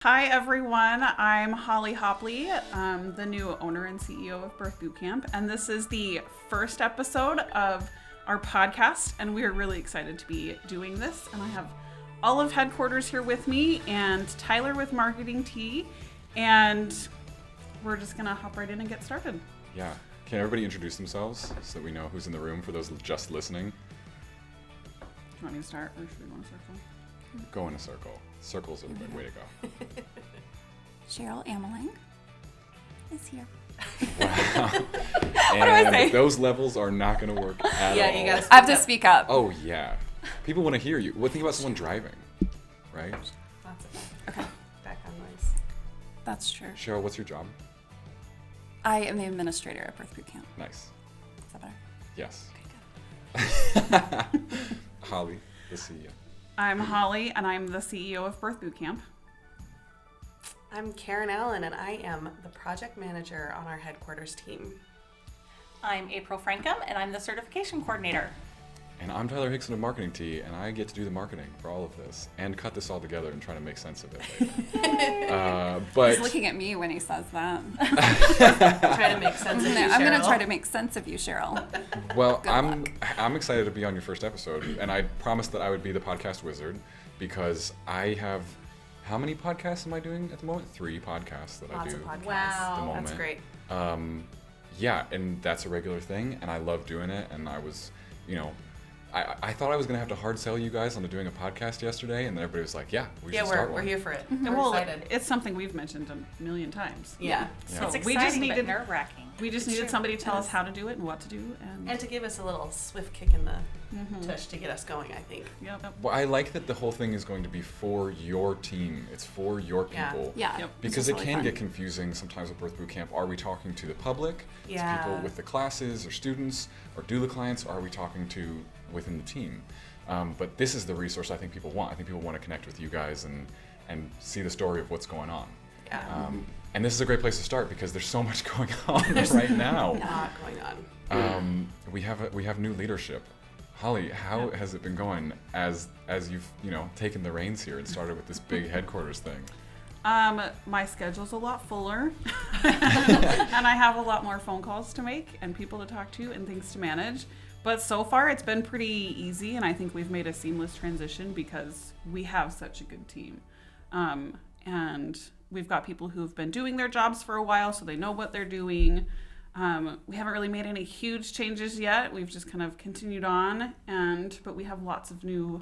Hi everyone, I'm Holly Hopley, the new owner and CEO of Birth Bootcamp, and this is the first episode of our podcast, and we are really excited to be doing this. And I have all of headquarters here with me, and Tyler with Marketing Tea, and we're just gonna hop right in and get started. Yeah, can everybody introduce themselves so that we know who's in the room for those just listening? Do you want me to start, or should we go in a circle? Go in a circle. Circles are the way to go. Cheryl Ameling is here. Wow. And do I say? Those levels are not going to work at all. Yeah, you gotta I have to speak up. Oh, yeah. People want to hear you. Well, think about someone driving, right? Lots of Okay, background noise. that's true. Cheryl, what's your job? I am the administrator at Birth Bootcamp. Nice. Is that better? Yes. Okay, good. Holly, the CEO. I'm Holly, and I'm the CEO of Birth Bootcamp. I'm Karen Allen, and I am the project manager on our headquarters team. I'm April Frankham, and I'm the certification coordinator. And I'm Tyler Hickson of Marketing Tea, and I get to do the marketing for all of this and cut this all together and try to make sense of it later. But He's looking at me when he says that. Try to make sense of you, I'm going to Cheryl. try to make sense of you, Cheryl. Well, Good I'm excited to be on your first episode, and I promised that I would be the podcast wizard because I have, how many podcasts am I doing at the moment? 3 podcasts that I Lots do. of podcasts. Wow. The moment. That's great. Yeah, and that's a regular thing, and I love doing it, and I was, I thought I was going to have to hard sell you guys onto doing a podcast yesterday, and then everybody was like, yeah, we should start we're one. here for it. And We're well, excited. it's something we've mentioned a million times. Yeah. Yeah. It's So exciting, we just needed but nerve-wracking. We just It's needed true. somebody to tell It us is. how to do it and what to do, And to give us a little swift kick in the tush to get us going, I think. Yep. Well, I like that the whole thing is going to be for your team. It's for your Yeah. people. Yeah. Yep. this Because is it really can fun. get confusing sometimes with Birth Bootcamp. Are we talking to the public, Yeah. to people with the classes or students or doula clients, or are we talking to within the team? But this is the resource I think people want. I think people want to connect with you guys and see the story of what's going on. Yeah. And this is a great place to start because there's so much going on right now. A lot going on. We have new leadership. Holly, how has it been going as you've taken the reins here and started with this big headquarters thing? My schedule's a lot fuller, and I have a lot more phone calls to make and people to talk to and things to manage. But so far, it's been pretty easy, and I think we've made a seamless transition because we have such a good team. And we've got people who've been doing their jobs for a while, so they know what they're doing. We haven't really made any huge changes yet. We've just kind of continued on, but we have lots of new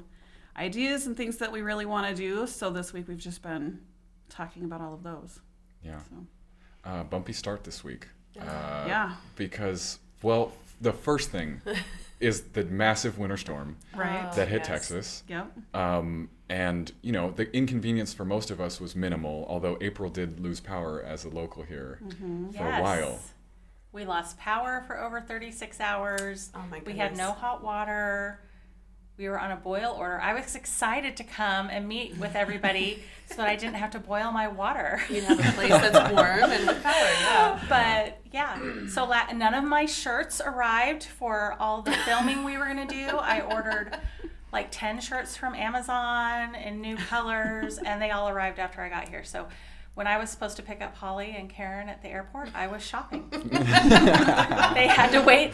ideas and things that we really want to do. So this week, we've just been talking about all of those. Yeah. So. Bumpy start this week. Yeah. Because, well, the first thing is the massive winter storm Right. that hit yes. Texas. Yep. And, the inconvenience for most of us was minimal, although April did lose power as a local here for a while. We lost power for over 36 hours. Oh my We had goodness. no hot water. We were on a boil order. I was excited to come and meet with everybody so that I didn't have to boil my water. You have a place that's warm and with power, yeah. But yeah, so none of my shirts arrived for all the filming we were going to do. I ordered like 10 shirts from Amazon in new colors, and they all arrived after I got here. So when I was supposed to pick up Holly and Karen at the airport, I was shopping. They had to wait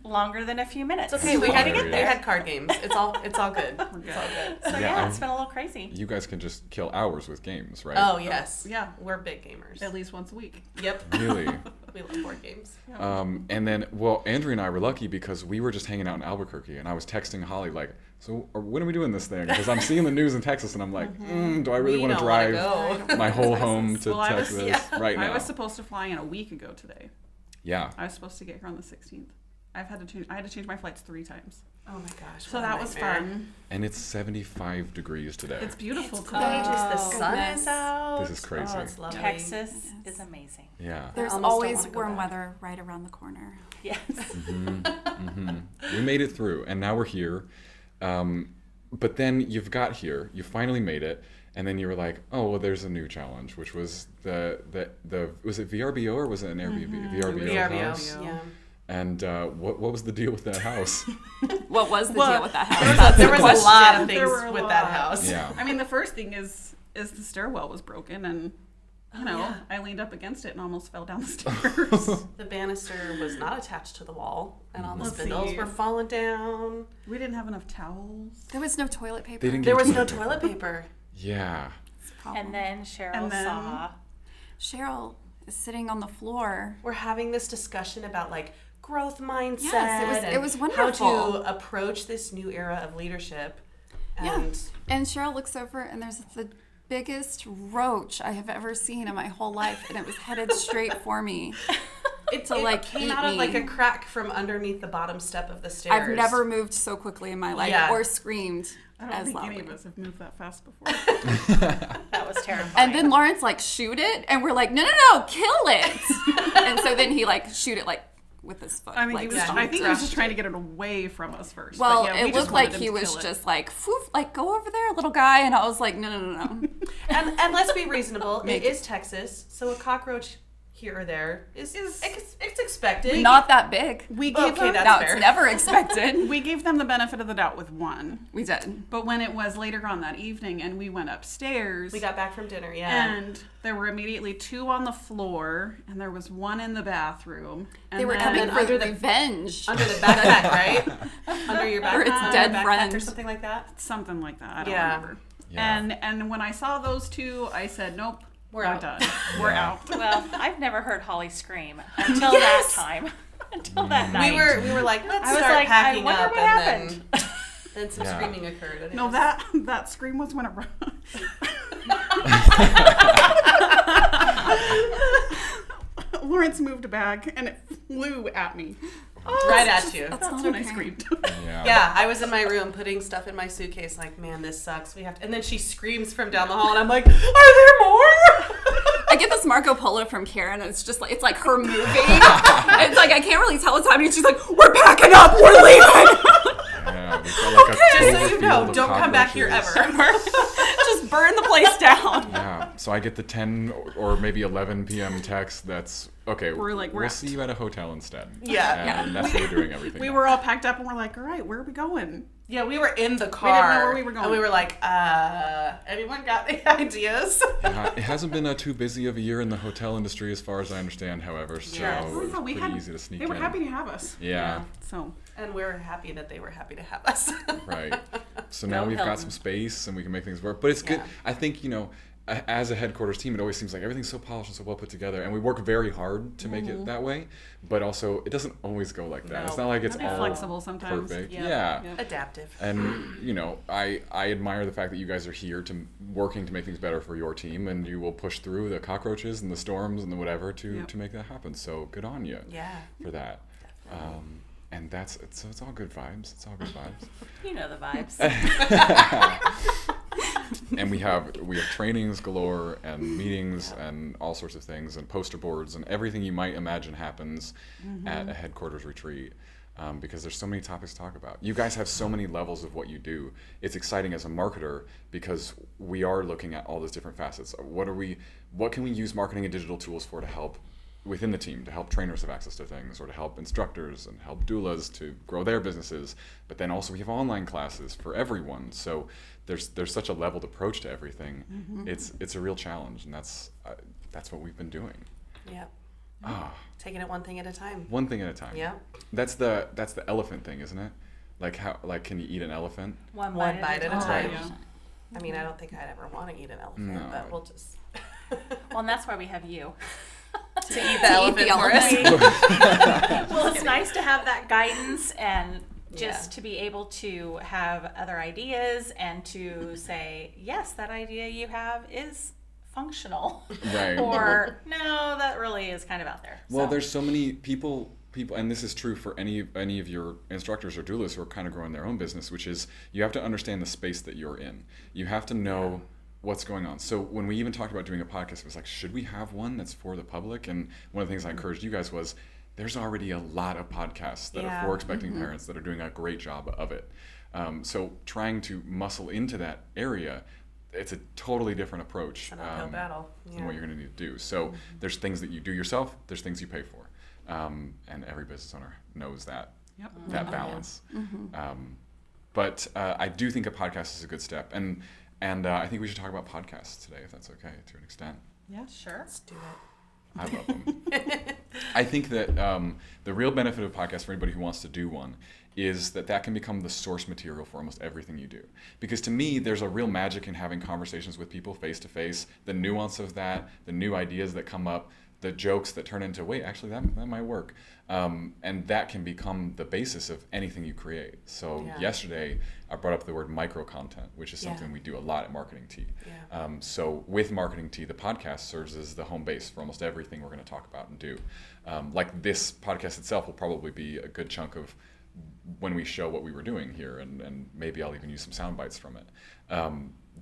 longer than a few minutes. It's okay, we had Hilarious. card games. It's all good. It's all good. So Yeah, yeah, it's been a little crazy. You guys can just kill hours with games, right? Oh yes. Yeah. We're big gamers. At least once a week. Yep. Really? We love board games. And then, well, Andrea and I were lucky because we were just hanging out in Albuquerque, and I was texting Holly like, so when are we doing this thing? Because I'm seeing the news in Texas, and I'm like, do I really We want to don't wanna drive go. my whole home to Well, I was- Texas right now? I was supposed to fly in a week ago today. Yeah. I was supposed to get here on the 16th. I had to change my flights 3 times. Oh my gosh. So what a that was nightmare. fun. And it's 75 degrees today. It's beautiful It's today. gorgeous. The Oh, sun goodness. is out. This is crazy. Oh, it's lovely. Texas Yes. is amazing. Yeah. There's almost don't always wanna go warm back. weather right around the corner. Yes. We made it through, and now we're here. But then you've got here, you finally made it, and then you were like, oh, well, there's a new challenge, which was the was it VRBO or was it an Airbnb? VRBO house. Yeah. And what was the deal with that house? What was the Well, deal with that house? There was a lot of There things were a with that lot. house. Yeah. I mean, the first thing is is the stairwell was broken, and you know, yeah. I leaned up against it and almost fell down the stairs. The banister was not attached to the wall, and all the Let's spindles see. were falling down. We didn't have enough towels. There was no toilet paper. They didn't There get was no paper. toilet paper. Yeah. It's a problem. And then Cheryl And then- saw. Cheryl is sitting on the floor. We're having this discussion about like growth mindset. Yes, it was and wonderful. How to approach this new era of leadership. And And Cheryl looks over, and there's the biggest roach I have ever seen in my whole life, and it was headed straight for me. it like, came eat out of me. like a crack from underneath the bottom step of the stairs. I've never moved so quickly in my life Yeah. or screamed I don't as think loudly. any of us have moved that fast before. That was terrifying. And then Lawrence like shoot it, and we're like, no, kill it. And so then he like shoot it like with his foot. I think like, he was. yeah, I think he was just thrashed trying to get it away from us first. well, but yeah, we it just looked like wanted him he to was kill it. just like, "Foof, like go over there, little guy," and I was like, no. And let's be reasonable. Make It is Texas, so a cockroach here or there is it's expected. Not that big. We gave Okay, them, that's No, fair. it's never expected. we gave them the benefit of the doubt with one. We did. But when it was later on that evening and we went upstairs, We got back from dinner, yeah. and there were immediately 2 on the floor, and there was 1 in the bathroom. And They were then- coming then for under the- revenge. Under the backpack, right? Under your backpack, Or its under dead your backpack friend. or something like that. something like that. I don't Yeah. remember. Yeah. And when I saw those 2, I said, nope, We're we're out. done. We're Yeah. out. well, I've never heard Holly scream until that time. Until that night. We were like, let's I was start like, packing I wonder up, what and happened. then some Yeah. screaming occurred. And it No, was- that scream was when it Lawrence moved a bag and it flew at me. right at you. That's That's not when I okay. screamed. Yeah. Yeah, I was in my room putting stuff in my suitcase, like, man, this sucks. We have to. And then she screams from down the hall, and I'm like, are there more? I get this Marco Polo from Karen, and it's just like, it's like her moving. It's like, I can't really tell what's happening. She's like, we're packing up, we're leaving. Yeah, we felt like a Just so you clover know, field of don't come back here cockroaches. ever. Just burn the place down. Yeah, so I get the 10 or maybe 11 p.m. text that's, okay, We're like, we're we'll out. see you at a hotel instead. Yeah. And that's where we're doing everything. We now. were all packed up and we're like, all right, where are we going? Yeah, we were in the car. didn't know where we were going. And we were like, anyone got any ideas? It hasn't been too busy of a year in the hotel industry as far as I understand, however, so Yes. it was Oh, we pretty had- easy to sneak They were in. happy to have us. Yeah, So And we're happy that they were happy to have us. right. So now Go we've got Hilton. some space and we can make things work. But it's good. Yeah. I think, as a headquarters team, it always seems like everything's so polished and so well put together, and we work very hard to make it that way. But also, it doesn't always go like that. No. It's not like it's Gotta be all flexible sometimes. perfect. Yep. Yeah. Yep. Adaptive. And I admire the fact that you guys are here to working to make things better for your team, and you will push through the cockroaches and the storms and the whatever to Yep. to make that happen. So good on you Yeah. for that. And it's all good vibes. It's all good vibes. You know the vibes. And we have trainings galore and meetings and all sorts of things and poster boards and everything you might imagine happens at a headquarters retreat. Because there's so many topics to talk about. You guys have so many levels of what you do. It's exciting as a marketer because we are looking at all those different facets. What can we use marketing and digital tools for to help within the team, to help trainers have access to things, or to help instructors and help doulas to grow their businesses. But then also we have online classes for everyone. So there's such a leveled approach to everything. It's a real challenge, and that's what we've been doing. Yep. Ah. Taking it one thing at a time. One thing at a time. Yeah. That's the elephant thing, isn't it? Like can you eat an elephant? One One bite, bite at a Oh, time. yeah. I mean, I don't think I'd ever want to eat an elephant, No. but we'll just Well, and that's why we have you. to eat the elephant the for us. elephant. Well, it's nice to have that guidance and just Yeah. to be able to have other ideas and to say, yes, that idea you have is functional. Right. Or, no, that really is kind of out there. Well, So, there's so many people, and this is true for any of your instructors or doulas who are kind of growing their own business, which is you have to understand the space that you're in. You have to know what's going on. So when we even talked about doing a podcast, it was like, should we have one that's for the public? And one of the things I encouraged you guys was, there's already a lot of podcasts that are for expecting parents that are doing a great job of it. So trying to muscle into that area, it's a totally different approach An uphill battle. than what you're going to need to do. So there's things that you do yourself, there's things you pay for. And every business owner knows that Yep. balance. But I do think a podcast is a good step. And And I think we should talk about podcasts today, if that's okay, to an extent. Yeah. Sure. Let's do it. I love them. I think that the real benefit of a podcast for anybody who wants to do one is that can become the source material for almost everything you do. Because to me, there's a real magic in having conversations with people face to face, the nuance of that, the new ideas that come up, the jokes that turn into, wait, actually that might work. And that can become the basis of anything you create. So yesterday, I brought up the word micro content, which is something we do a lot at Marketing Tea. Yeah. So with Marketing Tea, the podcast serves as the home base for almost everything we're going to talk about and do. Like this podcast itself will probably be a good chunk of when we show what we were doing here, and maybe I'll even use some sound bites from it.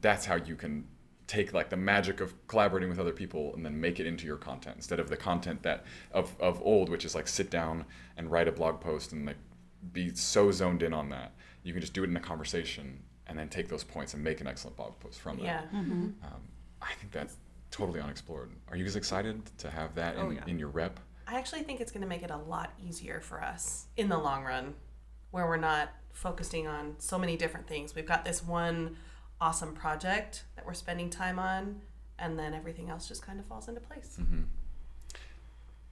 That's how you can take like the magic of collaborating with other people and then make it into your content instead of the content that of old, which is like sit down and write a blog post and like be so zoned in on that. You can just do it in a conversation and then take those points and make an excellent blog post from that. Yeah. Mm-hmm. I think that's totally unexplored. Are you guys excited to have that in your rep? I actually think it's going to make it a lot easier for us in the long run, where we're not focusing on so many different things. We've got this one awesome project that we're spending time on, and then everything else just kind of falls into place. Mm-hmm.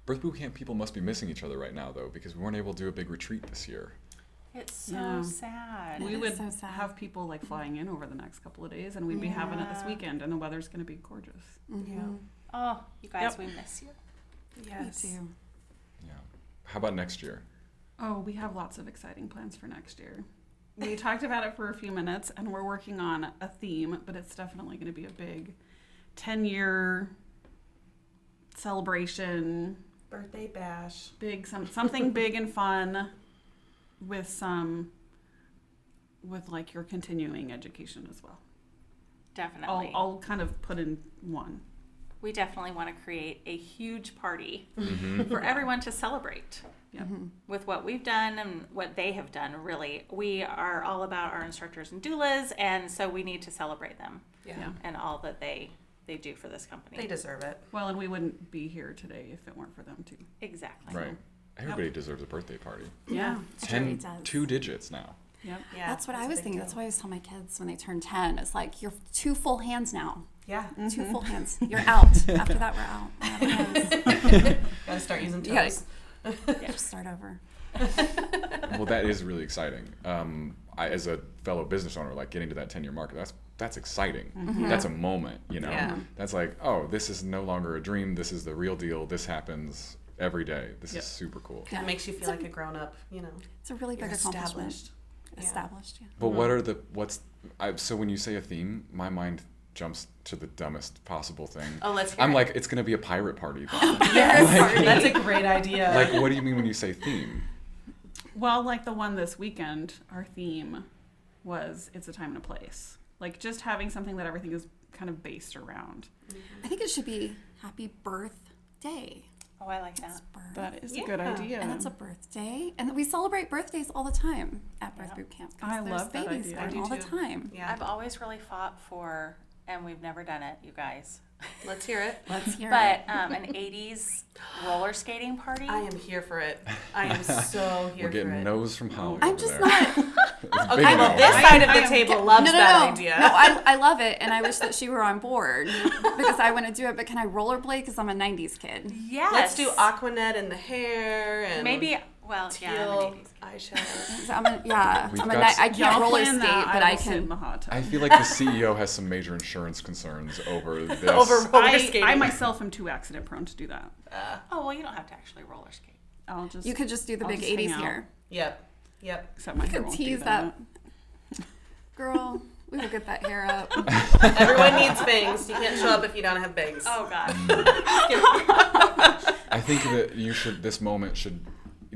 Birth boot camp people must be missing each other right now, though, because we weren't able to do a big retreat this year. It's so Yeah. sad. We is would so sad. have people like flying in over the next couple of days, and we'd be having it this Yeah. weekend, and the weather's going to be gorgeous. Mhm. Oh, you guys, Yep. we miss you. Yes. Me too. Yeah. How about next year? Oh, we have lots of exciting plans for next year. We talked about it for a few minutes, and we're working on a theme, but it's definitely going to be a big 10-year celebration, Birthday bash. something big and fun with like your continuing education as well. Definitely. I'll kind of put in one. We definitely want to create a huge party Mm-hmm. for everyone to celebrate Yep. with what we've done and what they have done. Really, we are all about our instructors and doulas, and so we need to celebrate them Yeah. and all that they do for this company. They deserve it. Well, and we wouldn't be here today if it weren't for them too. Exactly. Right. Everybody deserves a birthday party. Yeah. It's true, it does. 2 digits now. Yep. Yeah. That's what I a was big thinking. deal. That's what I always tell my kids when they turn 10. It's like, you're 2 full hands now. Yeah. 2 full hands. You're out. After that, we're out. We're out of hands. Gotta start using You gotta- toes. Just start over. Well, that is really exciting. As a fellow business owner, like getting to that 10-year mark, that's exciting. That's a moment, you know. Yeah. That's like, oh, this is no longer a dream. This is the real deal. This happens every day. This Yep. is super cool. It makes you feel like a grown up, you know. It's a really You're big accomplishment. established. Yeah. Established, yeah. But so when you say a theme, my mind jumps to the dumbest possible thing. Oh, let's hear I'm it. like, it's going to be a pirate party. Then. Yes. That's a great idea. Like, what do you mean when you say theme? Well, like the one this weekend, our theme was It's a Time and a Place. Like just having something that everything is kind of based around. I think it should be Happy Birthday. Oh, I like that. It's birth. That is a good Yeah. idea. And it's a birthday. And we celebrate birthdays all the time at Birth Yeah. Boot Camp. I there's love that babies idea. born I do all the too. time. yeah. I've always really fought for, and we've never done it, you guys, Let's hear it. Let's hear but it. an 80s roller skating party. I am here for it. I am so here We're getting for it. no's from Holly. I'm over just there. not. It's Okay, big well, no. this side of I the am- table loves that idea. No, I love it, and I wish that she were on board because I want to do it. But can I rollerblade? Because I'm a '90s kid. Yes. Let's do Aquanet in the hair and Maybe, well, yeah, in the teal 80s. eyeshadow. So We've I'm got I Y'all can't roller plan skate, that, but I I will sit in can. the hot tub. I feel like the CEO has some major insurance concerns over this. Over roller skating. I myself am too accident prone to do that. Oh, well, you don't have to actually roller skate. I'll just You could just do the I'll big just hang '80s out. hair. Yep. except my You hair could won't tease do that. Girl, we will get that hair up. Everyone needs bangs. You can't show up if you don't have bangs. Oh, God. I think that this moment should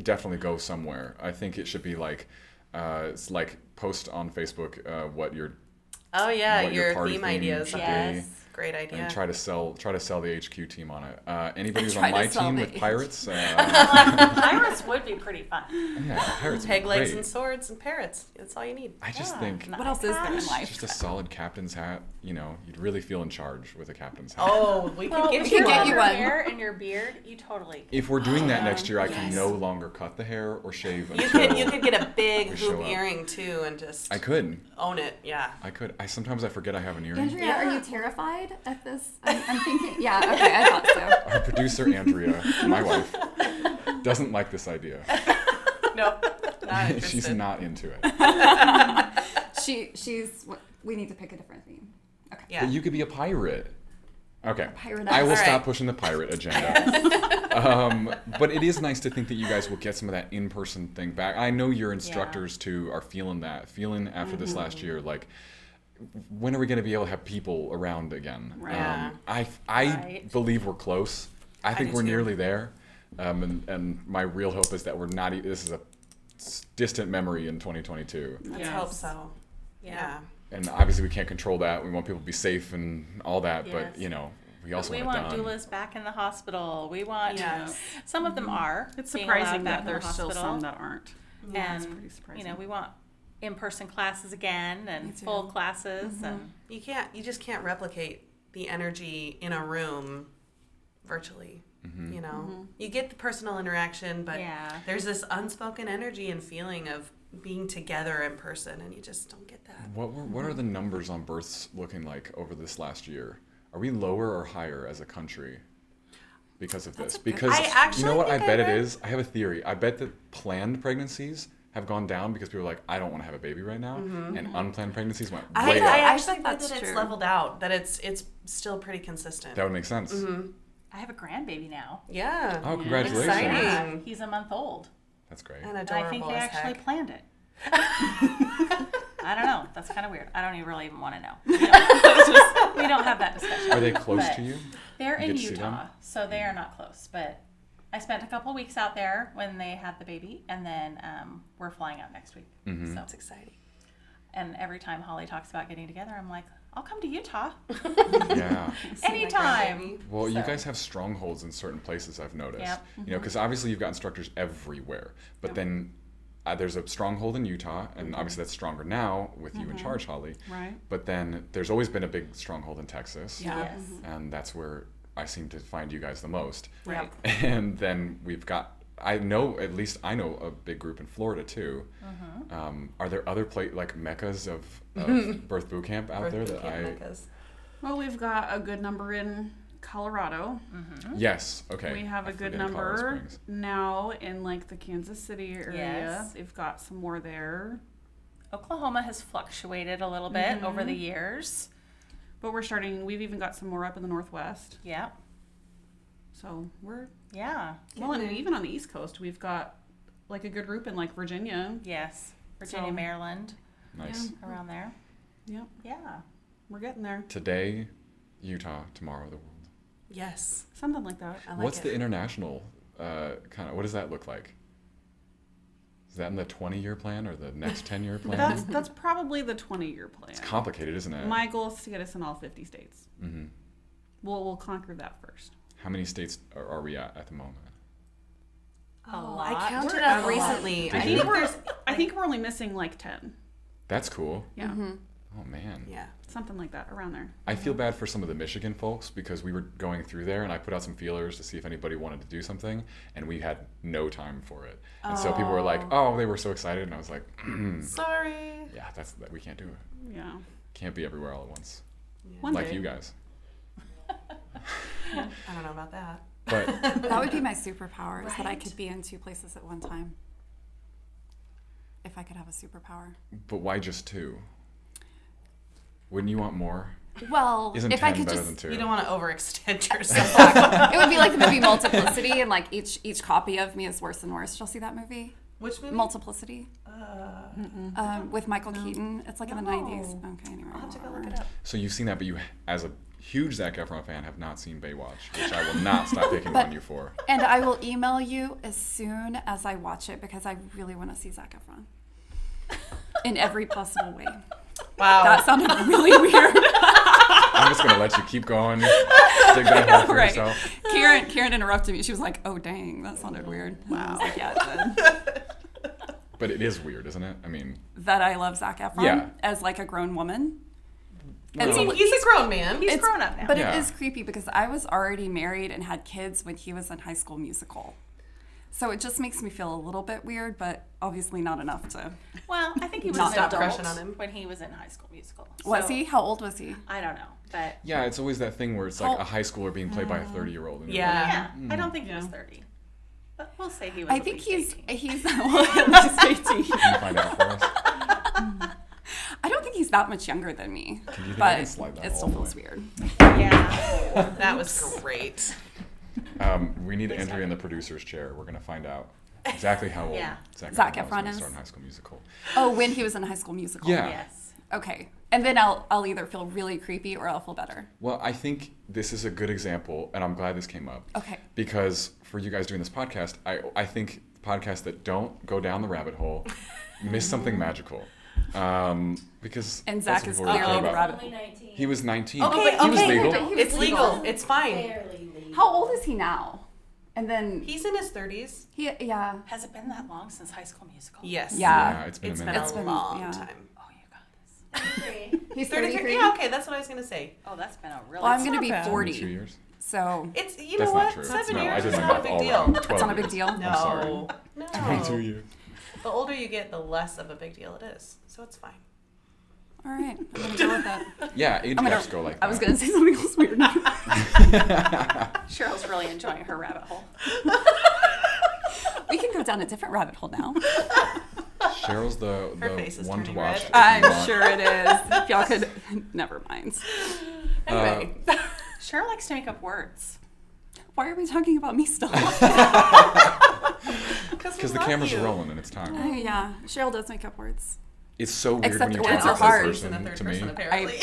definitely go somewhere. I think it should be like, it's like post on Facebook what your Oh yeah, what your party theme theme ideas. should Yes. be. Great idea. And try to sell the HQ team on it. Anybody who's Try on to my sell team the with pirates? Pirates would be pretty fun. Yeah, pirates. Peg are legs great. and swords and parrots. That's all you need. I just Yeah, think nice. What else is there in Gosh. life? just a solid captain's hat. You'd really feel in charge with a captain's hat. Oh, we Well, can if get you you get get you your one. hair and your beard, you totally. If we're doing that next year, I Yes. can no longer cut the hair or shave You until could get a big we show hoop up. earring too and just I could. own it. Yeah. I could. Sometimes I forget I have an earring. Andrea, Yeah. are you terrified at this? I'm thinking. Yeah. Okay, I thought so. Our producer Andrea, my wife, doesn't like this idea. No, not interested. She's not into it. She's. We need to pick a different theme. Okay. Yeah. But you could be a pirate. Okay. Pirate. I will All stop right. pushing the pirate agenda. But it is nice to think that you guys will get some of that in-person thing back. I know your instructors too are feeling after this last year, like, when are we going to be able to have people around again? Right. Yeah. I Right. believe we're close. I think do we're too. nearly there. And my real hope is that we're not. This is a distant memory in 2022. Let's Yes. hope so. Yeah. And obviously we can't control that. We want people to be safe and all that. Yes. But we also We want it want done. doulas back in the hospital. We want. Yes. Some of them are. It's being surprising allowed back that in the there's still hospital. some that aren't. Yeah, And it's pretty surprising. we want in-person classes again Me and too. full classes and You just can't replicate the energy in a room virtually. Mm-hmm. You get the personal interaction, but Yeah. there's this unspoken energy and feeling of being together in person, and you just don't get that. What are the numbers on births looking like over this last year? Are we lower or higher as a country because of this? a good- Because I actually you know what I think I bet it read- is? I have a theory. I bet that planned pregnancies have gone down because people are like, I don't want to have a baby right now, and unplanned pregnancies went I way up. actually think that's that it's true. leveled out, that it's still pretty consistent. That would make sense. I have a grandbaby now. Yeah. Oh, congratulations! Exciting. Yeah, he's a month old. That's great. And And adorable I think they as actually heck. planned it. I don't know. That's kind of weird. I don't even want to know. We don't have that discussion. Are they close But to you? They're You in get to see them? Utah, so they are not close. But I spent a couple weeks out there when they had the baby, and then we're flying out next week. Mm-hmm. So That's exciting. and every time Holly talks about getting together, I'm like, I'll come to Utah Yeah. anytime. Well, you So- guys have strongholds in certain places, I've noticed. Yep. Because obviously you've got instructors everywhere, but then there's a stronghold in Utah, and obviously that's stronger now with you in charge, Holly. Right. But then there's always been a big stronghold in Texas, Yeah. Yes. and that's where I seem to find you guys the most. Right. And then we've got, at least I know a big group in Florida too. Are there other like meccas of birth boot camp out there that Well, we've got a good number in Colorado. Yes, okay. We have a I good forget Colorado number Springs. now in like the Kansas City area. Yes. We've got some more there. Oklahoma has fluctuated a little bit over the years. But we've even got some more up in the Northwest. Yeah. So we're, Yeah. well, and even on the East Coast, we've got like a good group in like Virginia. Yes. Virginia, So- Maryland, Nice. around there. Yep. Yeah. We're getting there. Today, Utah, tomorrow, the world. Yes. Something like that. I like What's it. the international what does that look like? Is that in the 20-year plan or the next 10-year plan? That's probably the 20-year plan. It's complicated, isn't it? My goal is to get us in all 50 states. Mm-hmm. We'll conquer that first. How many states are we at the moment? A Oh, lot. I counted We're up a lot. recently. I think we're only missing like 10. That's cool. Yeah. Oh, man. Yeah. Something like that around there. I feel bad for some of the Michigan folks because we were going through there and I put out some feelers to see if anybody wanted to do something and we had no time for it. And so people were like, oh, they were so excited. And I was like, Sorry. yeah, that we can't do it. Yeah. Can't be everywhere all at once. One Like day. you guys. I don't know about that. But That would be my superpower, is that I could be in two places at one time. If I could have a superpower. but why just two? Wouldn't you want more? Well, Isn't if 10 I could better just, than 2? You don't want to overextend yourself. it would be like the movie Multiplicity, and like each copy of me is worse and worse. Did y'all see that movie? Which movie? Multiplicity. With Michael Keaton. It's like in the No. 90s. Okay, anyway. I'll have to go whatever. look it up. So you've seen that, but you, as a huge Zac Efron fan, have not seen Baywatch, which I will not stop picking But- on you for. And I will email you as soon as I watch it because I really want to see Zac Efron. In every possible way. Wow. That sounded really weird. I just gonna let you keep going, dig that hole for Right. yourself. Karen interrupted me. She was like, "Oh dang, that sounded weird." Wow. I was like, "Yeah, it did." But it is weird, isn't it? I mean, That I love Zac Efron Yeah. as like a grown woman. I And mean, so- he's a grown man. He's It's- grown up now. But Yeah. it is creepy because I was already married and had kids when he was in High School Musical. So it just makes me feel a little bit weird, but obviously not enough to. Well, I think he was Not an stop adult crushing on him. when he was in High School Musical. Was So, he? How old was he? I don't know, but yeah, it's always that thing where it's like a high schooler being played by a 30-year-old. Yeah. yeah, I don't think he was 30. But we'll say he was. I at think least he's well, at least 18. Can you find out for us? I don't think he's that much younger than me, Can you think I but can slide that it still all the feels way? weird. 18. Yeah. That was great. We need Andrea in the producer's chair. We're gonna find out exactly how old Yeah. Zac Zac Efron was Efron when he is. started in High School Musical. Oh, when he was in High School Musical. Yeah. Yes. Okay. And then I'll either feel really creepy or I'll feel better. Well, I think this is a good example, and I'm glad this came up. Okay. Because for you guys doing this podcast, I think podcasts that don't go down the rabbit hole miss something magical. Because And that's Zach is what we're clearly talking the about. rabbit. Only 19. He was 19. Okay, He was okay. legal. He was It's legal. It's fine. Barely legal. How old is he now? And then He's in his 30s. yeah. Has it been that long since High School Musical? Yes. Yeah. Yeah, it's been It's a been minute. It's a been- long yeah. time. Oh, you guys. 33. He's 33. 33. Yeah, okay, that's what I was going to say. Oh, that's been a really. Well, I'm going to not be bad. 40. 2 years. So It's, you That's know not what? true. 7 No, I years did is my not a math big all deal. wrong. 12 it's not a big years. deal. No. sorry. No. 22 years. The older you get, the less of a big deal it is. So it's fine. All right. I'm going to go with that. Yeah, age I'm gonna, gaps go like that. I was going to say something else weird. Cheryl's really enjoying her rabbit hole. We can go down a different rabbit hole now. Cheryl's the Her face is one to turning watch. red. if you I'm want. sure it is. If y'all could, never mind. Anyway. Cheryl likes to make up words. Why are we talking about me still? Because the camera's rolling and it's time. Yeah, Cheryl does make up words. It's so weird Except when you the turn words to are a hard. third In the person third to person, me. apparently.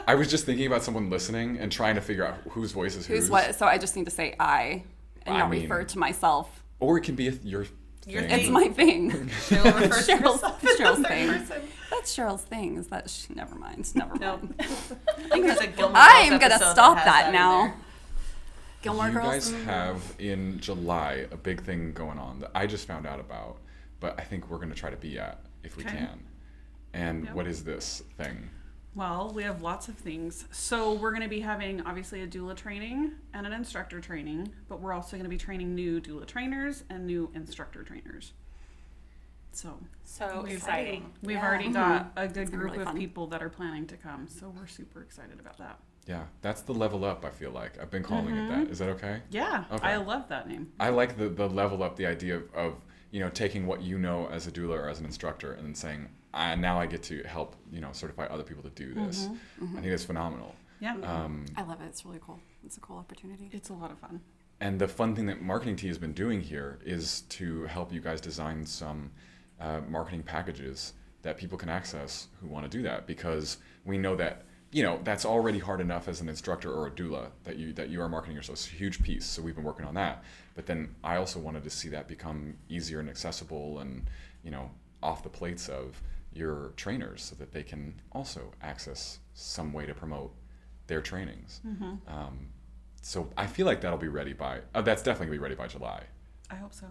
I was just thinking about someone listening and trying to figure out whose voice is Who's what? So I just need to say I and I not mean- refer to myself. Or it can be your Your thing. thing. It's my thing. Cheryl refers to Cheryl's, herself as Cheryl's the thing. third person. That's Cheryl's thing. Is that never mind. Never No. mind. I think there's a Gilmore I Girls am gonna episode stop has that in now. there. Gilmore You Girls. guys have in July a big thing going on that I just found out about, but I think we're going to try to be at if we Okay. can. And Yep. what is this thing? Well, we have lots of things. So we're going to be having obviously a doula training and an instructor training, but we're also going to be training new doula trainers and new instructor trainers. So So exciting. we've Yeah. already got a good It's been group really of fun. people that are planning to come. So we're super excited about that. Yeah, that's the level up, I feel like. I've been calling it that. Is that okay? Yeah, Okay. I love that name. I like the level up, the idea of taking what you know as a doula or as an instructor and then saying, now I get to help, certify other people to do this. I think that's phenomenal. Yeah, I love it. It's really cool. It's a cool opportunity. it's a lot of fun. And the fun thing that Marketing Tea has been doing here is to help you guys design some marketing packages that people can access who want to do that, because we know that that's already hard enough as an instructor or a doula that you are marketing yourself. It's a huge piece, so we've been working on that. But then I also wanted to see that become easier and accessible and off the plates of your trainers, so that they can also access some way to promote their trainings. So I feel like that'll be ready by that's definitely gonna be ready by July. I hope so.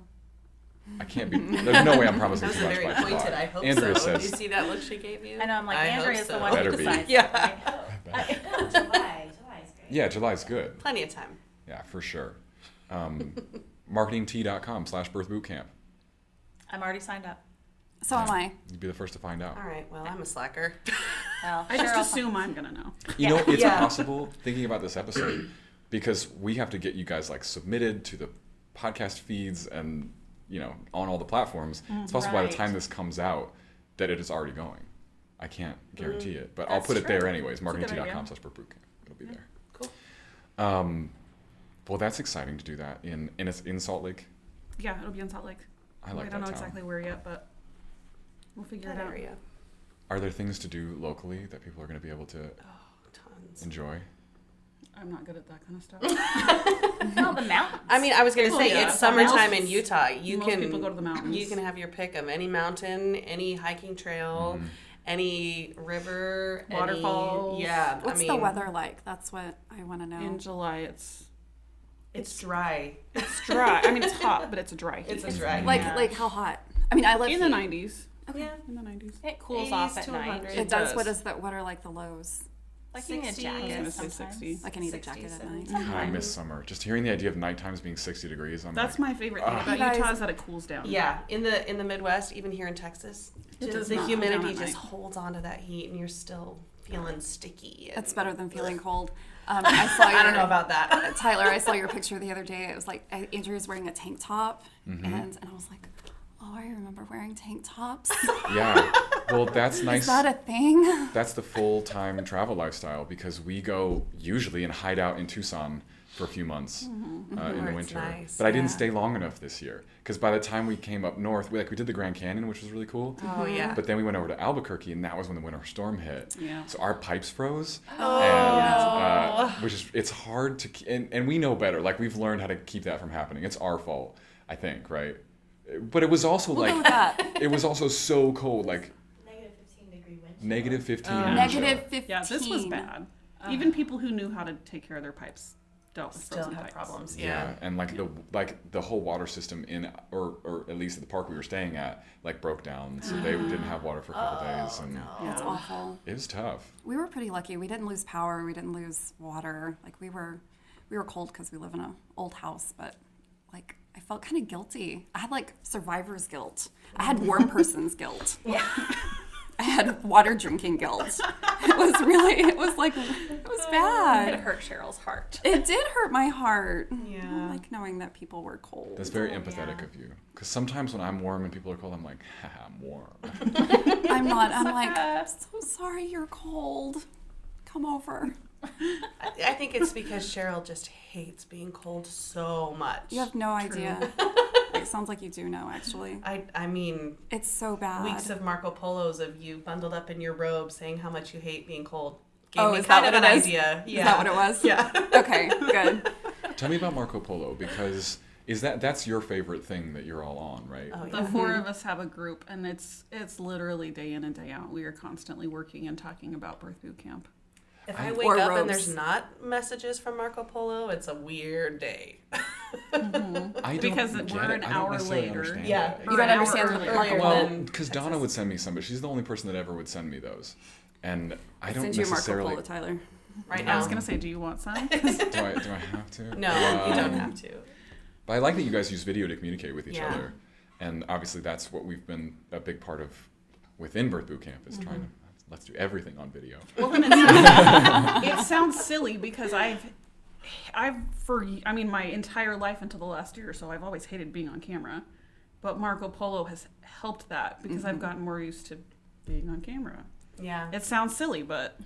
I can't be. There's no way I'm promising That was too much very by pointed. July. I hope Andrea so. says Do you see that look she gave you? I know, I'm like, I hope Andrea's the so. one who Better be. decides. Yeah. Right? Oh, July. July's great. Yeah, July's good. Plenty of time. Yeah, for sure. marketingtea.com/birthbootcamp. I'm already signed up. So am I. You'd be the first to find out. All right. Well, I'm a slacker. Well, I just Cheryl- assume I'm gonna know. It's Yeah. possible thinking about this episode because we have to get you guys submitted to the podcast feeds and on all the platforms. It's possible by the Right. time this comes out that it is already going. I can't guarantee it, but I'll That's put it there true. anyways. a good idea. marketingtea.com/birthbootcamp. It'll be there. Cool. Well, that's exciting to do that and it's in Salt Lake. Yeah, it'll be in Salt Lake. I like don't know that town. exactly where yet, but we'll figure That it out. area. Are there things to do locally that people are going to be able to Tons. enjoy? I'm not good at that kind of stuff. No, the mountains. I mean, I was gonna Well, say yeah. it's summertime Most- in Utah. You most can people go to the mountains. You can have your pick of any mountain, any hiking trail, any river, Waterfalls. Yeah. What's the weather like? That's what I want to know. In July, It's dry. it's dry. I mean, it's hot, but it's a dry heat. It's a dry. Like how hot? I mean, I live in the heat. 90s. Yeah. In the 90s. It cools 80s off at to night. 100. It does. does. What are like the lows? Like you need a 60. I was jacket gonna say sometimes. 60. Like I need a 60, jacket at 70. night. I miss summer. Just hearing the idea of night times being 60 degrees, I'm That's like, my favorite thing Ah. about You guys- Utah is that it cools down. Yeah, in the Midwest, even here in Texas, does the not humidity come down at just night. holds on to that heat, and you're still feeling sticky. And, It's better than feeling cold. I saw I don't know about that. Tyler, I saw your picture the other day. It was like Andrew was wearing a tank top, Mm-hmm. and I was like, oh, I remember wearing tank tops. yeah. Well, that's nice. Is that a thing? That's the full-time travel lifestyle because we go usually and hide out in Tucson for a few months in the Where it's winter. nice, But I didn't yeah. stay long enough this year because by the time we came up north, we did the Grand Canyon, which was really cool. Oh yeah. But then we went over to Albuquerque, and that was when the winter storm hit. Yeah. So our pipes froze, Oh, and it's hard to, and we know better. Like we've learned how to keep that from happening. It's our fault, I think, right? But it was also We'll go with like, that. it was also so cold, like Negative 15-degree wind chill. negative 15. Oh. wind Negative chill. 15. Yeah, this was bad. Even people who knew how to take care of their pipes dealt with Still frozen have pipes. problems. Yeah, Yeah. and the whole water system or at least at the park we were staying at broke down, so they didn't have water for a couple days, and That's Yeah. awful. it was tough. We were pretty lucky. We didn't lose power. We didn't lose water. Like we were cold because we live in an old house, but like I felt kind of guilty. I had like survivor's guilt. I had warm person's guilt. Yeah. I had water drinking guilt. It was It bad. hurt Cheryl's heart. It did hurt my heart. Yeah. Like knowing that people were cold. That's very empathetic of you, because sometimes when I'm warm and people are cold, I'm like, haha, I'm warm. I'm not. I'm like, I'm so sorry you're cold. Come over. I think it's because Cheryl just hates being cold so much. You have no idea. It sounds like you do know, actually. I mean, It's so bad. weeks of Marco Polos of you bundled up in your robe saying how much you hate being cold. Gave Oh, me is that kind what of it an is? idea. Is that what it was? Yeah. Okay, good. Tell me about Marco Polo, because that's your favorite thing that you're all on, right? Oh, The yeah. four of us have a group, and it's literally day in and day out. We are constantly working and talking about birth boot camp. If I I- wake Or up robes. and there's not messages from Marco Polo, it's a weird day. I don't Because get we're it. an I don't hour necessarily later. understand Yeah. it. You Or don't an hour understand the earlier. Marco Well, than because Donna would send me some, but she's the only person that ever would send me those, and I don't Send you a Marco necessarily. Polo, Tyler. Right I now. was gonna say, do you want some? Do I have to? No, you don't have to. But I like that you guys use video to communicate with each Yeah. other, and obviously that's what we've been a big part of within Birth Boot Camp is trying to let's do everything on video. Well, and it sounds silly because I've my entire life until the last year or so, I've always hated being on camera, but Marco Polo has helped that because I've gotten more used to being on camera. Yeah. It sounds silly, but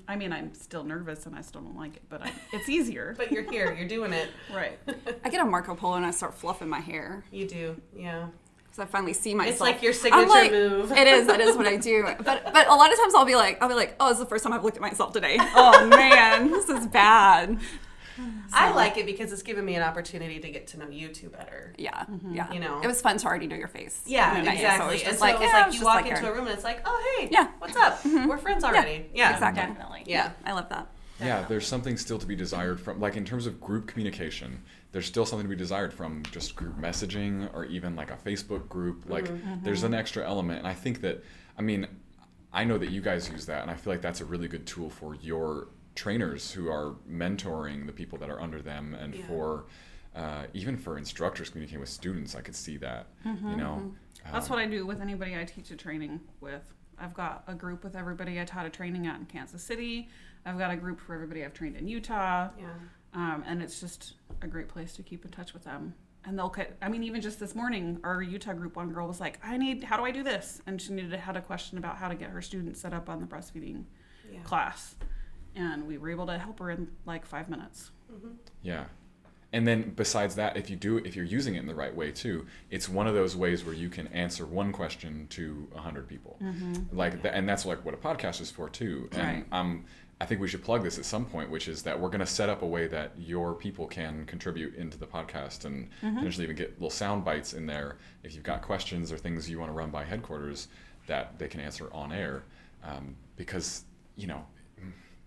I mean, I'm still nervous and I still don't like it, but it's easier. But you're here. You're doing it. Right. I get a Marco Polo and I start fluffing my hair. You do. Yeah. So I finally see myself. It's like your I'm signature like- move. It is. That is what I do. But a lot of times I'll be like, oh, this is the first time I've looked at myself today. Oh man, this is bad. I like it because it's given me an opportunity to get to know you two better. Yeah, yeah. You know. It was fun to already know your face. Yeah, You know, exactly. So it was just and like, so it was yeah, like it's you just walk like into her. a room and it's like, oh hey, Yeah. what's up? We're friends already. Yeah, exactly. Definitely. Yeah. I love that. Yeah, there's something still to be desired from, like in terms of group communication, there's still something to be desired from just group messaging or even like a Facebook group. Like there's an extra element. And I think that, I mean, I know that you guys use that, and I feel like that's a really good tool for your trainers who are mentoring the people that are under them, and Yeah. for even for instructors communicating with students. I could see that, you know. That's what I do with anybody I teach a training with. I've got a group with everybody I taught a training at in Kansas City. I've got a group for everybody I've trained in Utah. Yeah. And it's just a great place to keep in touch with them. And even just this morning, our Utah group, one girl was like, how do I do this? And she had a question about how to get her students set up on the breastfeeding Yeah. class. And we were able to help her in like 5 minutes. Yeah. And then besides that, if you're using it in the right way too, it's one of those ways where you can answer one question to 100 people. And that's like what a podcast is for too. And Right. I think we should plug this at some point, which is that we're going to set up a way that your people can contribute into the podcast and potentially even get little sound bites in there if you've got questions or things you want to run by headquarters. that they can answer on air, because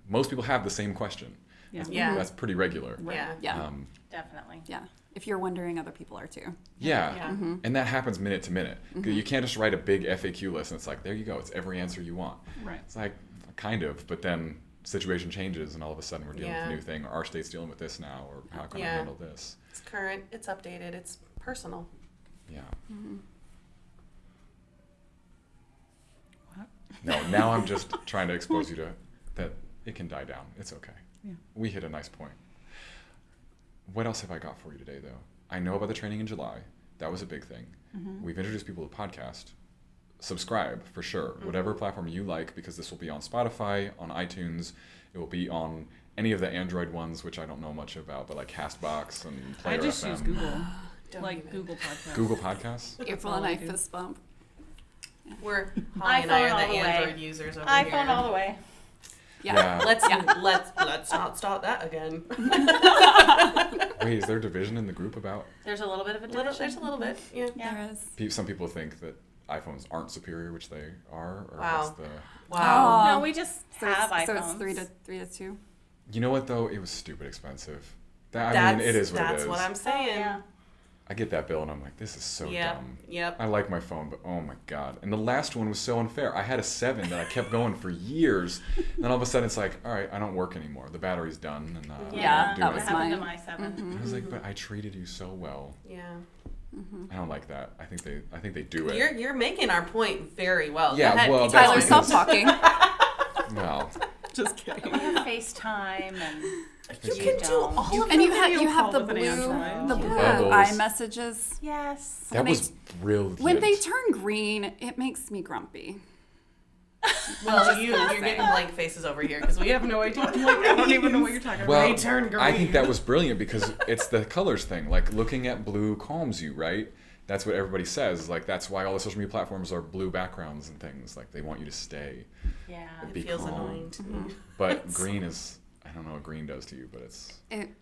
most people have the same question. Yeah. Yeah. That's pretty regular. Yeah. Yeah. Definitely. Yeah. If you're wondering, other people are too. Yeah. Yeah. And that happens minute to minute. 'Cause you can't just write a big FAQ list and it's like, there you go, it's every answer you want. Right. It's like, kind of, but then situation changes and all of a sudden we're dealing with Yeah. a new thing, or our state's dealing with this now, or how can I Yeah. handle this? It's current, it's updated, it's personal. Yeah. Mm-hmm. What? No, now I'm just trying to expose you to that it can die down. It's okay. Yeah. We hit a nice point. What else have I got for you today, though? I know about the training in July. That was a big thing. We've introduced people to podcast. Subscribe for sure. Whatever platform you like, because this will be on Spotify, on iTunes. It will be on any of the Android ones, which I don't know much about, but like Castbox and I Player just FM. use Google. Don't Like even. Google Podcasts. Google Podcasts. April all and I I do. fist bump. We're Holly and I iPhone are all the the way. Android users over iPhone here. all the way. Yeah. Let's not start that again. Wait, is there a division in the group about? There's a little bit of a There's a little bit. Yeah. Yeah. There is. Some people think that iPhones aren't superior, which they are. Or Wow. what's the? Wow. No, we just So have it's, iPhones. so it's 3-2. You know what though? It was stupid expensive. I mean, it is what it That's is. what I'm saying. Yeah. I get that bill and I'm like, this is so Yep. dumb. Yep. I like my phone, but oh my god. And the last one was so unfair. I had a 7 that I kept going for years. And then all of a sudden it's like, all right, I don't work anymore. The battery's done. And I'm Yeah, not that doing was it. happened to mine. my 7. I was like, but I treated you so well. Yeah. I don't like that. I think they do it. You're making our point very well. Yeah, Go ahead, well, keep that's Tyler, going. stop talking. Well, Just kidding. We have FaceTime and You can do don't. all of And it. you have call the with an blue Android. the blue Bubbles. iMessages. yes. that When was brilliant. When they turn green, it makes me grumpy. Well, you're getting blank faces over here because we have no idea. I don't even know what you're talking about. Well, They turn green. I think that was brilliant because it's the colors thing. Like looking at blue calms you, right? That's what everybody says. Like that's why all the social media platforms are blue backgrounds and things. Like they want you to stay. Yeah. Be It feels calm. annoying to me. But green is, I don't know what green does to you, but it's.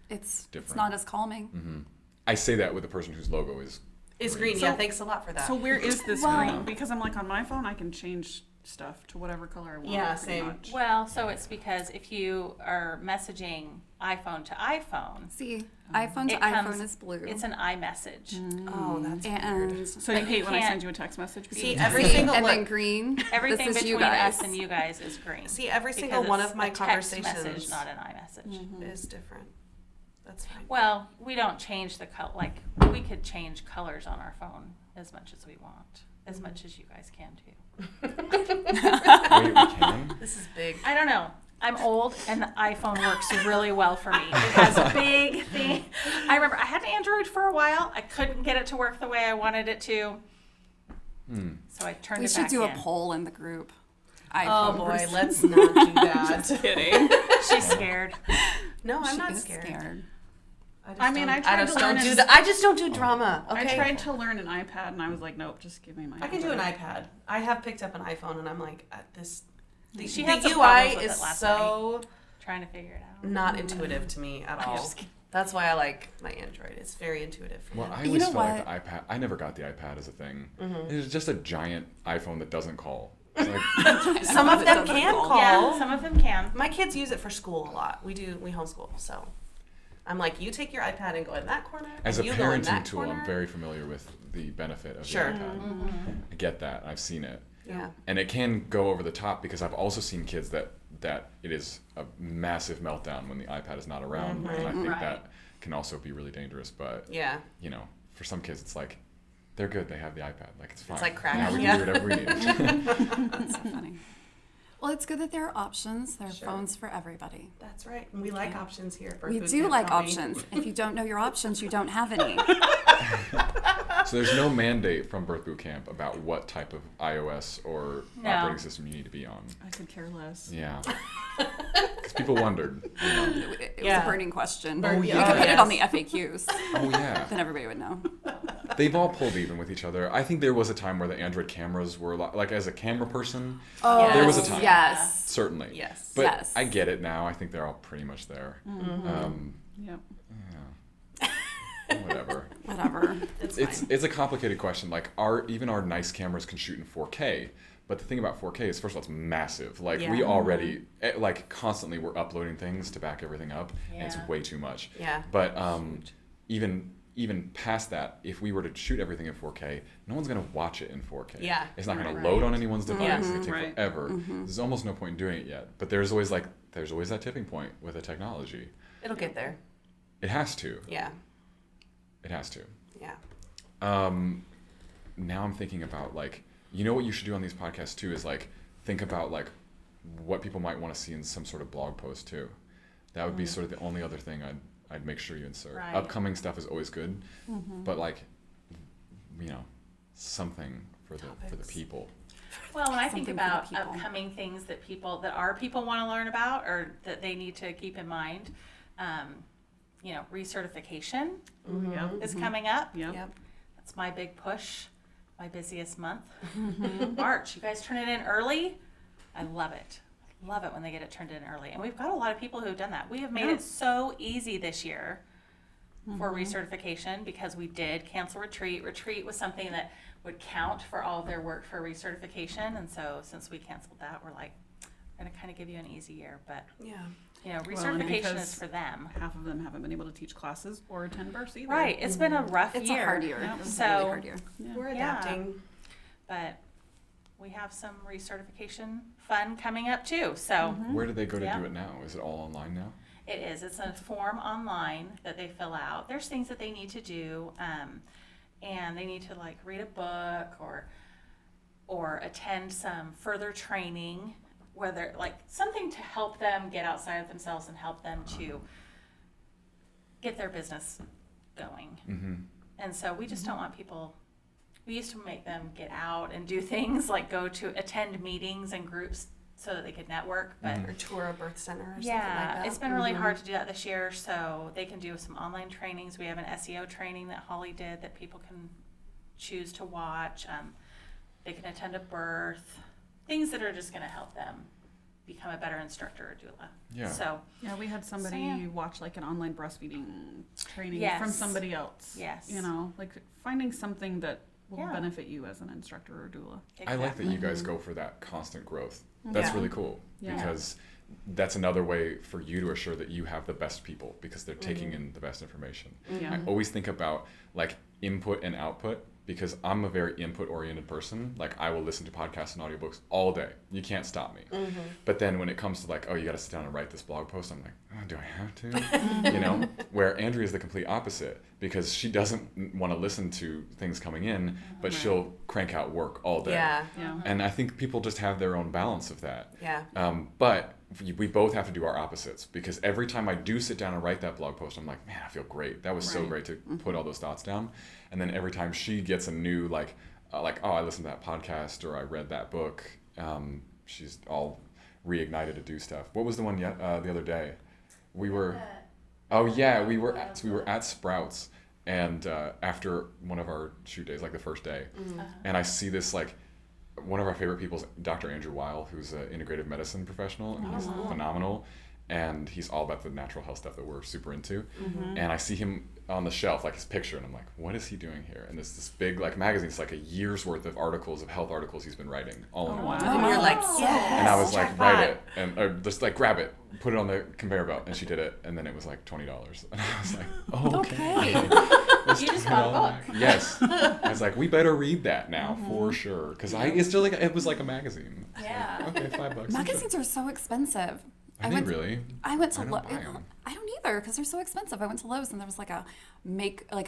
It's Different. not as calming. I say that with the person whose logo is. It's green. So- Yeah, thanks a lot for that. So where is this Well- green? Because I'm like on my phone, I can change stuff to whatever color I want. Yeah, pretty same. much. Well, so it's because if you are messaging iPhone to iPhone, See, iPhone to it comes, iPhone is blue. it's an iMessage. Oh, that's weird. and So you Like, hate you when I can't- send you a text message? Because See, it's every green? single and one. then green. Everything this is between you guys. us and you guys is green. See, every Because single one it's of my a text conversations message, not an iMessage. is different. That's fine. Well, we don't change the color. Like we could change colors on our phone as much as we want, as much as you guys can too. Wait, we can? This is big. I don't know. I'm old, and the iPhone works really well for me. It has a big thing. I remember I had an Android for a while. I couldn't get it to work the way I wanted it to, so I turned We it should back do in. a poll in the group. Oh iPhone boy, versus- let's not do that. Kidding. She's scared. No, I'm She not is scared. I mean, I tried to learn I just don't do drama. Okay. I tried to learn an iPad and I was like, nope, just give me my. I can do an Android. iPad. I have picked up an iPhone and I'm like, this. The, She the had some UI problems with is it last so Trying to figure it out. not intuitive to me at all. just kidding. That's why I like my Android. It's very intuitive for Well, me. I You always know felt like what? the iPad. I never got the iPad as a thing. It was just a giant iPhone that doesn't call. It's like, Some of them doesn't can call. call. Yeah, some of them can. My kids use it for school a lot. We homeschool, so I'm like, you take your iPad and go in that corner. as a and you go in parenting that tool, corner. I'm very familiar with the benefit of Sure. the iPad. I get that. I've seen it. Yeah. And it can go over the top because I've also seen kids that it is a massive meltdown when the iPad is not around, and I think Right. that can also be really dangerous. But Yeah. you know, for some kids, it's like they're good. They have the iPad. Like it's fine. like crack. Now we Yeah. can do whatever we need. That's so funny. Well, it's good that there are options. There are Sure. phones for everybody. That's right. And we like options here. At We Birth do Boot like Camp, don't we? options. If you don't know your options, you don't have any. So there's no mandate from Birth Boot Camp about what type of iOS or No. operating system you need to be on. I could care less. Yeah. Because people wondered. You know, It was Yeah. a burning question. Oh, We yeah. could put it on the Yes. FAQs. oh yeah. Then everybody would know. They've all pulled even with each other. I think there was a time where the Android cameras were like, as a camera person, Oh, there was a time. Yes. certainly. Yes. But Yes. I get it now. I think they're all pretty much there. Yep. Whatever. Whatever. It's It's fine. it's a complicated question. Like even our nice cameras can shoot in 4K, But the thing about 4K is, first of all, it's massive. Like, Yeah. we already, like, constantly we're uploading things to back everything up, and it's Yeah. way too much. Yeah. But even past that, if we were to shoot everything in 4K, no one's going to watch it in 4K. Yeah. It's not going Right. to load on anyone's device. It's going to take Right. forever. There's almost no point in doing it yet. But there's always that tipping point with the technology. It'll get there. It has to. Yeah. It has to. Yeah. Now I'm thinking about, like, you know what you should do on these podcasts too is, like, think about, like, what people might want to see in some sort of blog post too. That would be sort of the only other thing I'd make sure you insert. Right. Upcoming stuff is always good, but, like, you know, something for the Topics. people. Well, when I think Something for the about people. upcoming things that people want to learn about or that they need to keep in mind, recertification Yep. is coming up. Yep. Yep. That's my big push, my busiest month. March. You guys turn it in early. I love it. Love it when they get it turned in early. And we've got a lot of people who have done that. We have made it so easy this year for recertification because we did cancel retreat. Retreat was something that would count for all of their work for recertification. And so since we canceled that, we're like, we're going to kind of give you an easy year. But, Yeah. and recertification because is for them. Half of them haven't been able to teach classes or attend births either. Right. It's been a rough It's year. a hard year. Yep. It's a really So- hard year. We're Yeah. adapting. But we have some recertification fun coming up too. So Where do they go to Yeah. do it now? Is it all online now? it is. It's a form online that they fill out. There's things that they need to do, and they need to like read a book or attend some further training, whether like something to help them get outside of themselves and help them to get their business going. Mm-hmm. And so we just don't want people. We used to make them get out and do things like go to attend meetings and groups so that they could network. But Or tour a birth center or something yeah, like that. it's been really hard to do that this year. So they can do some online trainings. We have an SEO training that Holly did that people can choose to watch. They can attend a birth, things that are just going to help them become a better instructor or doula. Yeah. So Yeah, we had somebody yeah. watch like an online breastfeeding training Yes. from somebody else. Yes. You know, like finding something that will Yeah. benefit you as an instructor or doula. I like that exactly. you guys go for that constant growth. That's Yeah. really cool Yeah. because that's another way for you to assure that you have the best people because they're taking in the best information. Yeah. I always think about like input and output because I'm a very input oriented person. Like I will listen to podcasts and audiobooks all day. You can't stop me. But then when it comes to like, oh, you got to sit down and write this blog post, I'm like, oh, do I have to? You know, where Andrea is the complete opposite because she doesn't want to listen to things coming in, but she'll crank out work all day. Yeah. Yeah. And I think people just have their own balance of that. Yeah. But we both have to do our opposites because every time I do sit down and write that blog post, I'm like, man, I feel great. That was so Right. great to put all those thoughts down. And then every time she gets a new oh, I listened to that podcast or I read that book, she's all reignited to do stuff. What was the one the other day? We were at Sprouts and after one of our shoot days, like the first day, and I see this like one of our favorite people is Dr. Andrew Weil, who's an integrative medicine professional, and he's phenomenal. And he's all about the natural health stuff that we're super into. And I see him on the shelf, like his picture, and I'm like, what is he doing here? And there's this big like magazine. It's like a year's worth of articles, of health articles he's been writing, all in one. And you're like, yes. And I was like, jackpot. write it, or just like grab it, put it on the conveyor belt, and she did it, and then it was like $20, and I was like, oh, okay. Let's You just turn it bought a all book. back. Yes, I was like, we better read that now for sure, because it's still like it was like a magazine. Yeah. Okay, $5. Magazines are so expensive. Are they really? I went to I don't buy 'em. I don't either because they're so expensive. I went to Lowe's and there was like a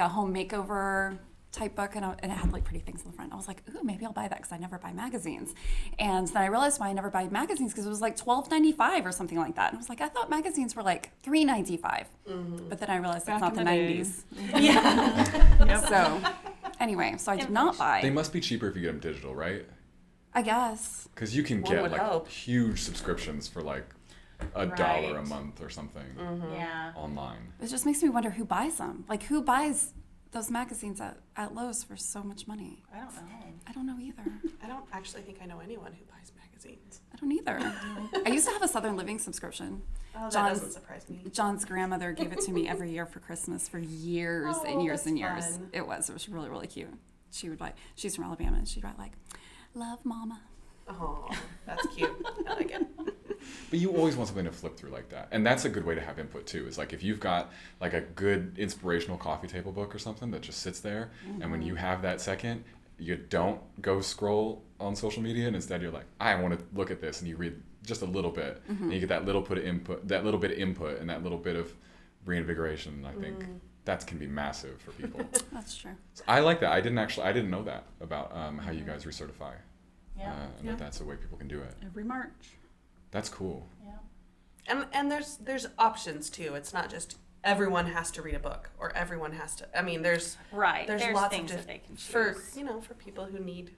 home makeover type book and it had like pretty things on the front. I was like, ooh, maybe I'll buy that because I never buy magazines. And then I realized why I never buy magazines because it was like $12.95 or something like that. And I was like, I thought magazines were like $3.95. But then I realized Back that's not in the the day. 90s. Yep. So anyway, so I did not buy. They must be cheaper if you get them digital, right? I guess. Because you can One get would like hope. huge subscriptions for like $1 a Right. month or something Yeah. online. It just makes me wonder who buys them. Like who buys those magazines at Lowe's for so much money? I don't know. I don't know either. I don't actually think I know anyone who buys magazines. I don't either. I used to have a Southern Living subscription. Oh, that John's- doesn't surprise me. John's grandmother gave it to me every year for Christmas for years and Oh, years and that's years. fun. It was really, really cute. She would she's from Alabama, and she'd write like, love mama. Oh, that's cute. I like it. But you always want something to flip through like that. And that's a good way to have input too. Is like if you've got like a good inspirational coffee table book or something that just sits there, and when you have that second, you don't go scroll on social media, and instead you're like, I want to look at this, and you read just a little bit, and you get that little bit of input, and that little bit of reinvigoration. I think that can be massive for people. That's true. So I like that. I didn't know that about how you guys recertify. Yeah. And that's the way people can do it. Every March. That's cool. Yeah. And there's options too. It's not just everyone has to read a book or everyone has to. I mean, there's Right. There's There's lots things of that they can choose. for people who need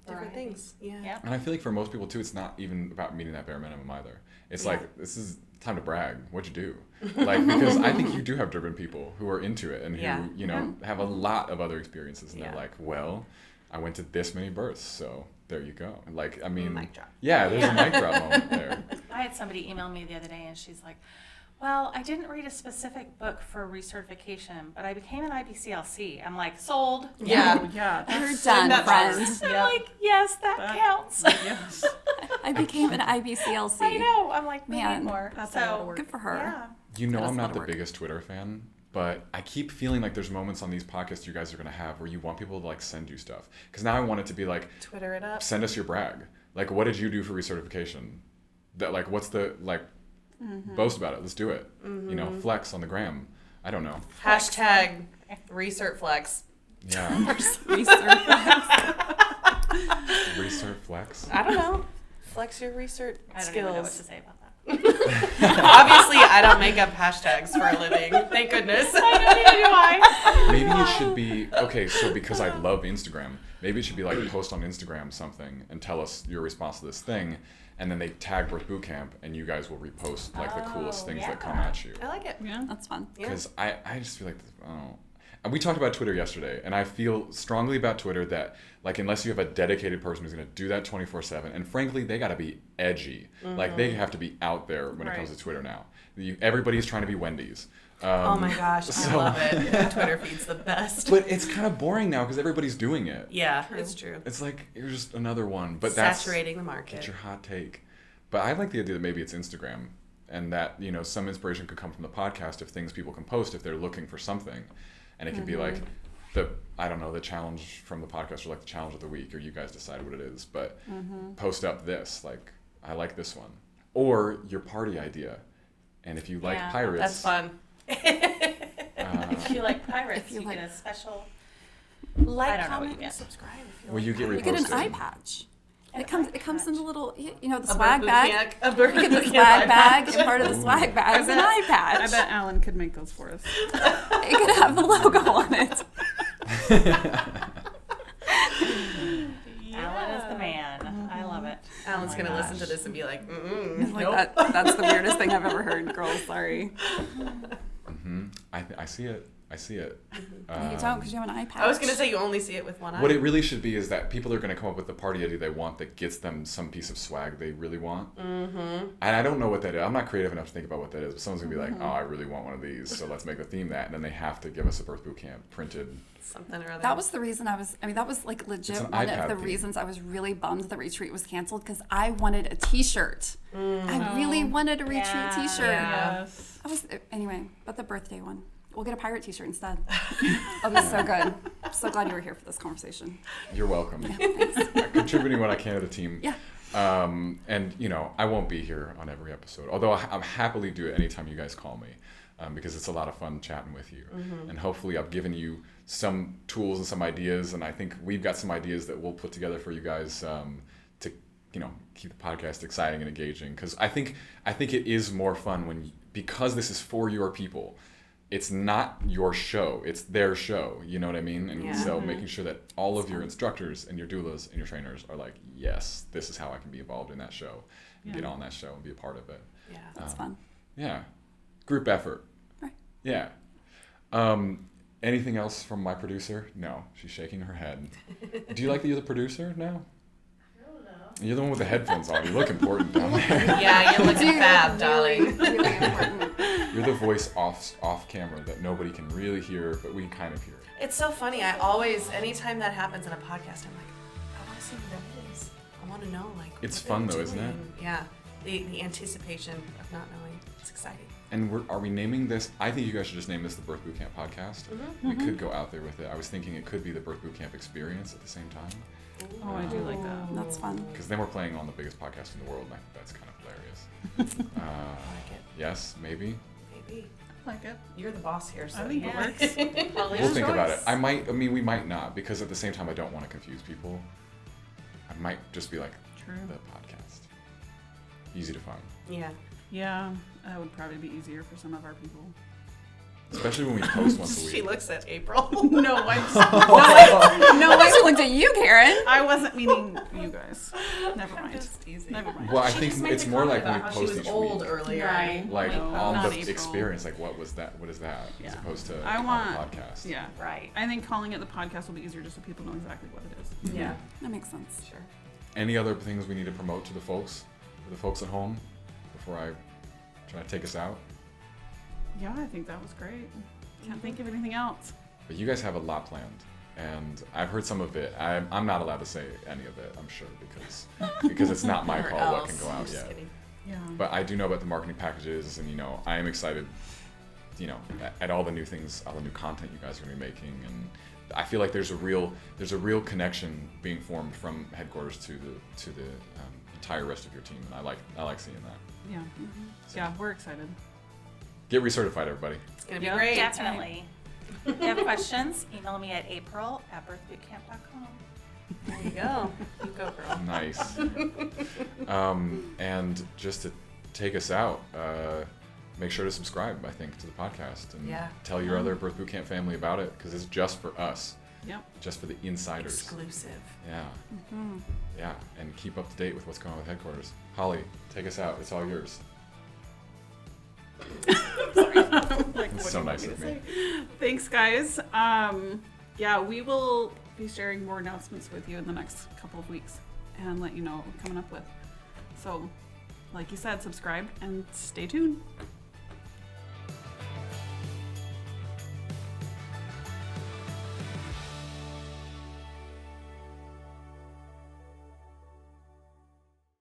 different Variety. things. Yeah. Yeah. And I feel like for most people too, it's not even about meeting that bare minimum either. It's like, this is time to brag. What'd you do? Like, because I think you do have driven people who are into it and who, Yeah. you know, have a lot of other experiences. And Yeah. they're like, well, I went to this many births, so there you go. Like, I mean, Mic drop. yeah, there's a mic drop moment there. I had somebody email me the other day and she's like, well, I didn't read a specific book for recertification, but I became an IBCLC. I'm like, sold. Yeah. Yeah. You're done, that's friend. I'm like, yes, that counts. Yes. I became an IBCLC. I know. I'm like, we Man, need more. that's a lot of So, work. Good for her. yeah. You know, That is I'm a lot not of the work. biggest Twitter fan, but I keep feeling like there's moments on these podcasts you guys are going to have where you want people to like send you stuff. Because now I want it to be like, Twitter it up. send us your brag. Like, what did you do for recertification? That like, what's the like, boast about it. Let's do it. You know, flex on the gram. I don't know. Hashtag Recert Flex. Yeah, Research. recert flex. I don't know. Flex your recert I don't even know what to skills. say about that. Obviously, I don't make up hashtags for a living. Thank goodness. Neither do I. Maybe it should be okay. So because I love Instagram, maybe it should be like post on Instagram something and tell us your response to this thing, and then they tag Birth Boot Camp, and you guys will repost like the coolest Oh, things that yeah. come at you. I like it. Yeah. That's fun. Yeah. Because I just feel like, and we talked about Twitter yesterday, and I feel strongly about Twitter that, like, unless you have a dedicated person who's going to do that 24/7, and frankly, they got to be edgy. Like, they have to be out there when it comes Right. to Twitter now. Everybody's trying to be Wendy's. Oh my gosh, I so- love it. The Twitter feed's the best. But it's kind of boring now because everybody's doing it. Yeah, it's true. It's like, you're just another one. But that's Saturating the market. Get your hot take. But I like the idea that maybe it's Instagram, and that, you know, some inspiration could come from the podcast of things people can post if they're looking for something. And it could be like the challenge from the podcast, or like the challenge of the week, or you guys decide what it is. But post up this, like, I like this one. Or your party idea. And if you like Yeah, pirates, That's fun. If you like pirates, If you you like- get a special. Like, I don't know what comment, you get. and subscribe if you well, you get You get an reposted. eye patch. It comes in a little, you know, the A swag Birth Boot bag. Camp- a Birth You get the Boot Camp swag eye bag, patch. and part of the swag bag is an eye I patch. bet Alan could make those for us. It could have the logo on it. Alan is the man. I love it. Alan's Oh my gonna listen to gosh. this and be like, Like nope. that's the weirdest thing I've ever heard, girl. Sorry. I see it. I see it. No, you don't, because you have an eye patch. I was gonna say you only see it with one eye. What it really should be is that people are going to come up with the party idea they want that gets them some piece of swag they really want. Mm-hmm. And I don't know what that is. I'm not creative enough to think about what that is. But someone's going to be like, oh, I really want one of these, so let's make the theme that. And then they have to give us a Birth Boot Camp printed. Something or other. That was the reason that was like legit It's an one iPad of the theme. reasons I was really bummed the retreat was canceled, because I wanted a t-shirt. I really wanted a retreat Yeah. t-shirt. Yeah. Yes. Anyway, but the birthday one. We'll get a pirate t-shirt instead. That'll be so good. I'm so glad you were here for this conversation. You're welcome. Contributing what I can to the team. Yeah. And, you know, I won't be here on every episode, although I'm happily do it anytime you guys call me, because it's a lot of fun chatting with you. And hopefully I've given you some tools and some ideas, and I think we've got some ideas that we'll put together for you guys to, you know, keep the podcast exciting and engaging. Because I think it is more fun because this is for your people. It's not your show, it's their show, you know what I mean? And Yeah. so making sure that all of your instructors and your doulas and your trainers are like, yes, this is how I can be involved in that show, and get on that show and be a part of it. Yeah. That's fun. Yeah. Group effort. Right. Yeah. Anything else from my producer? No, she's shaking her head. Do you like the other producer now? You're the one with the headphones on. You look important down there. Yeah, you're looking Dude, fab, darling. Really important. You're the voice off camera that nobody can really hear, but we can kind of hear it. It's so funny. I always, anytime that happens in a podcast, I'm like, I want to see who that is. I want to know, like, It's what fun, they're though, isn't it? doing. Yeah. The anticipation of not knowing. It's exciting. And are we naming this? I think you guys should just name this the Birth Bootcamp Podcast. Mm-hmm. We could go out there with it. I was thinking it could be the Birth Bootcamp Experience at the same time. Oh, I do like that. That's fun. Because then we're playing on the biggest podcast in the world, and I think that's kind of hilarious. I like it. Yes, maybe. Maybe. I like it. You're the boss here, so I think Yeah. it works. We'll think about it. We might not, because at the same time, I don't want to confuse people. I might just be like, True. the podcast. Easy to find. Yeah. Yeah, that would probably be easier for some of our people. Especially when we post once a week. She looks at April. No, I No, I looked at you, Karen. I wasn't meaning you guys. Never mind. Just teasing. Never mind. Well, I She think just made it's the more comment like when we about how post she was each old week. earlier. Right. Like on not the April. experience, like what is that? What is that? As Yeah. opposed to I on want- the podcast. Yeah. Right. I think calling it the podcast will be easier just so people know exactly what it is. Yeah. That makes sense. Sure. Any other things we need to promote to the folks at home, before I try to take us out? Yeah, I think that was great. Can't think of anything else. But you guys have a lot planned, and I've heard some of it. I'm not allowed to say any of it, I'm sure, because it's not my Or call what else. can go I'm out just yet. kidding. Yeah. But I do know about the marketing packages, and I am excited, at all the new things, all the new content you guys are going to be making, and I feel like there's a real connection being formed from headquarters to the entire rest of your team, and I like seeing that. Yeah. Yeah, we're excited. Get recertified, everybody. It's gonna be Yeah. great. Definitely. If you have questions, email me at april@birthbootcamp.com. There you go. You go, girl. Nice. And just to take us out, make sure to subscribe, I think, to the podcast, and Yeah. tell your other Birth Bootcamp family about it, because it's just for us, Yep. just for the insiders. Exclusive. Yeah. Yeah, and keep up to date with what's going on with headquarters. Holly, take us out. It's all yours. It's so nice of me. Thanks, guys. Yeah, we will be sharing more announcements with you in the next couple of weeks and let you know what we're coming up with. So, like you said, subscribe and stay tuned.